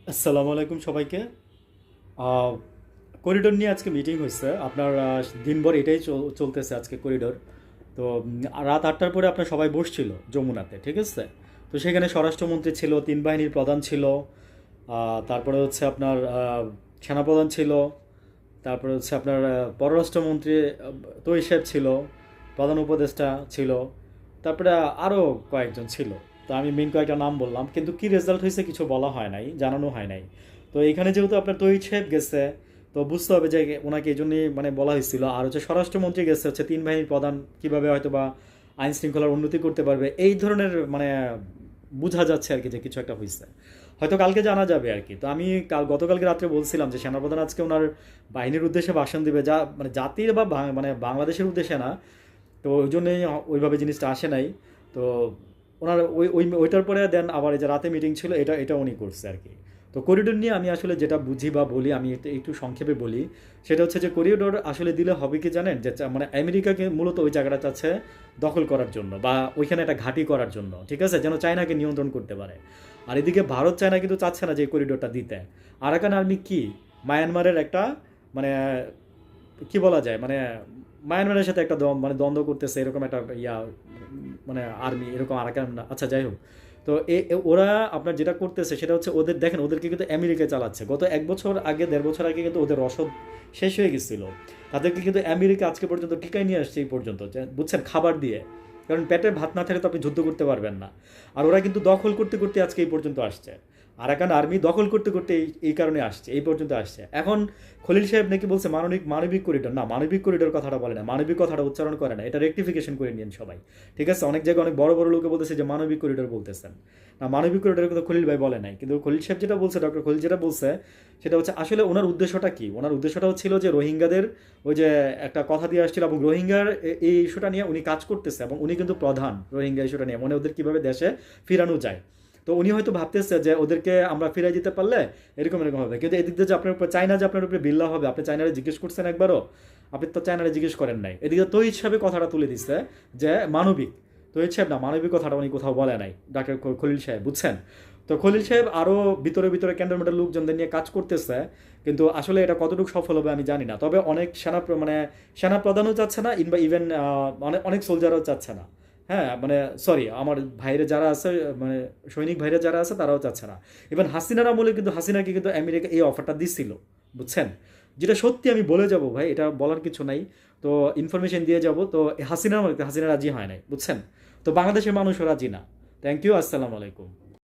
আসসালামু আলাইকুম সবাইকে। আহ, করিডোর নিয়ে আজকে মিটিং হয়েছে আপনার। দিনভর এটাই চলতেছে আজকে করিডোর। তো রাত 8টার পরে আপনার সবাই বসছিল যমুনাতে, ঠিক আছে? তো সেখানে স্বরাষ্ট্রমন্ত্রী ছিল, তিন বাহিনীর প্রধান ছিল, তারপরে হচ্ছে আপনার সেনাপ্রধান ছিল, তারপরে হচ্ছে আপনার পররাষ্ট্রমন্ত্রী তৈরি সাহেব ছিল, প্রধান উপদেষ্টা ছিল, তারপরে আরও কয়েকজন ছিল। তো আমি মেন কয়েকটা নাম বললাম, কিন্তু কি রেজাল্ট হয়েছে কিছু বলা হয় নাই, জানানো হয় নাই। তো এইখানে যেহেতু আপনার তৈরি সাহেব গেছে, তো বুঝতে হবে যে ওনাকে এই জন্যই মানে বলা হয়েছিল। আর হচ্ছে স্বরাষ্ট্রমন্ত্রী গেছে, হচ্ছে তিন বাহিনীর প্রধান কীভাবে হয়তো বা আইন শৃঙ্খলার উন্নতি করতে পারবে, এই ধরনের মানে বোঝা যাচ্ছে আর কি যে কিছু একটা হয়েছে। হয়তো কালকে জানা যাবে আর কি। তো আমি গতকালকে রাত্রে বলছিলাম যে সেনাপ্রধান আজকে ওনার বাহিনীর উদ্দেশ্যে ভাষণ দিবে, যা মানে জাতির বা মানে বাংলাদেশের উদ্দেশ্যে না। তো ওই জন্যই ওইভাবে জিনিসটা আসে নাই। তো ওনার ওইটার পরে দেন আবার এই যে রাতে মিটিং ছিল, এটা এটা উনি করছে আর কি। তো করিডোর নিয়ে আমি আসলে যেটা বুঝি বা বলি, আমি এটা একটু সংক্ষেপে বলি। সেটা হচ্ছে যে করিডোর আসলে দিলে হবে কি জানেন, যে মানে আমেরিকাকে মূলত ওই জায়গাটা চাচ্ছে দখল করার জন্য, বা ওইখানে একটা ঘাঁটি করার জন্য, ঠিক আছে, যেন চায়নাকে নিয়ন্ত্রণ করতে পারে। আর এদিকে ভারত চায়না কিন্তু চাচ্ছে না যে এই করিডোরটা দিতে। আরাকান আর্মি কি মায়ানমারের একটা মানে কি বলা যায়, মানে মায়ানমারের সাথে একটা মানে দ্বন্দ্ব করতেছে, এরকম একটা মানে আর্মি এরকম আরাকান, আচ্ছা যাই হোক। তো ওরা আপনার যেটা করতেছে সেটা হচ্ছে, ওদের দেখেন ওদেরকে কিন্তু আমেরিকায় চালাচ্ছে। গত 1 বছর আগে, 1.5 বছর আগে কিন্তু ওদের রসদ শেষ হয়ে গেছিল। তাদেরকে কিন্তু আমেরিকা আজকে পর্যন্ত টিকায় নিয়ে আসছে এই পর্যন্ত, বুঝছেন, খাবার দিয়ে। কারণ পেটে ভাত না থাকলে তো আপনি যুদ্ধ করতে পারবেন না। আর ওরা কিন্তু দখল করতে করতে আজকে এই পর্যন্ত আসছে। আরাকান আর্মি দখল করতে করতে এই কারণে আসছে, এই পর্যন্ত আসছে। এখন খলিল সাহেব নাকি বলছে মানবিক মানবিক করিডোর, না মানবিক করিডোর কথাটা বলে না, মানবিক কথাটা উচ্চারণ করে না, এটা রেকটিফিকেশন করে নিন সবাই। ঠিক আছে, অনেক জায়গায় অনেক বড় বড় লোকে বলতেছে যে মানবিক করিডোর বলতেছেন। না, মানবিক করিডোর কিন্তু খলিল ভাই বলে নাই। কিন্তু খলিল সাহেব যেটা বলছে, ডক্টর খলিল যেটা বলছে, সেটা হচ্ছে আসলে ওনার উদ্দেশ্যটা কি। ওনার উদ্দেশ্যটা হচ্ছিল যে রোহিঙ্গাদের ওই যে একটা কথা দিয়ে আসছিল, এবং রোহিঙ্গার এই ইস্যুটা নিয়ে উনি কাজ করতেছে, এবং উনি কিন্তু প্রধান রোহিঙ্গা ইস্যুটা নিয়ে, মানে ওদের কিভাবে দেশে ফিরানো যায়। তো উনি হয়তো ভাবতেছে যে ওদেরকে আমরা ফিরাই দিতে পারলে এরকম এরকম হবে। কিন্তু এদিক দিয়ে যে আপনার উপর চায়না, যে আপনার উপরে বিল্লা হবে, আপনি চায়নারে জিজ্ঞেস করছেন একবারও? আপনি তো চায়নারে জিজ্ঞেস করেন নাই। এদিকে তো হিসাবে কথাটা তুলে দিচ্ছে যে মানবিক। তো সাহেব না, মানবিক কথাটা উনি কোথাও বলে নাই, ডাক্তার খলিল সাহেব, বুঝছেন? তো খলিল সাহেব আরও ভিতরে ভিতরে ক্যান্টনমেন্টের লোকজনদের নিয়ে কাজ করতেছে। কিন্তু আসলে এটা কতটুকু সফল হবে আমি জানি না। তবে অনেক মানে সেনা প্রধানও চাচ্ছে না, ইভেন অনেক অনেক সোলজারও চাচ্ছে না। হ্যাঁ, মানে সরি, আমার ভাইরা যারা আছে, মানে সৈনিক ভাইরা যারা আছে তারাও চাচ্ছে না। ইভেন হাসিনার আমলে কিন্তু হাসিনাকে কিন্তু আমেরিকা এই অফারটা দিচ্ছিল, বুঝছেন? যেটা সত্যি আমি বলে যাব ভাই, এটা বলার কিছু নাই। তো ইনফরমেশন দিয়ে যাব। তো হাসিনা রাজি হয় নাই, বুঝছেন? তো বাংলাদেশের মানুষও রাজি না। থ্যাংক ইউ, আসসালামু আলাইকুম।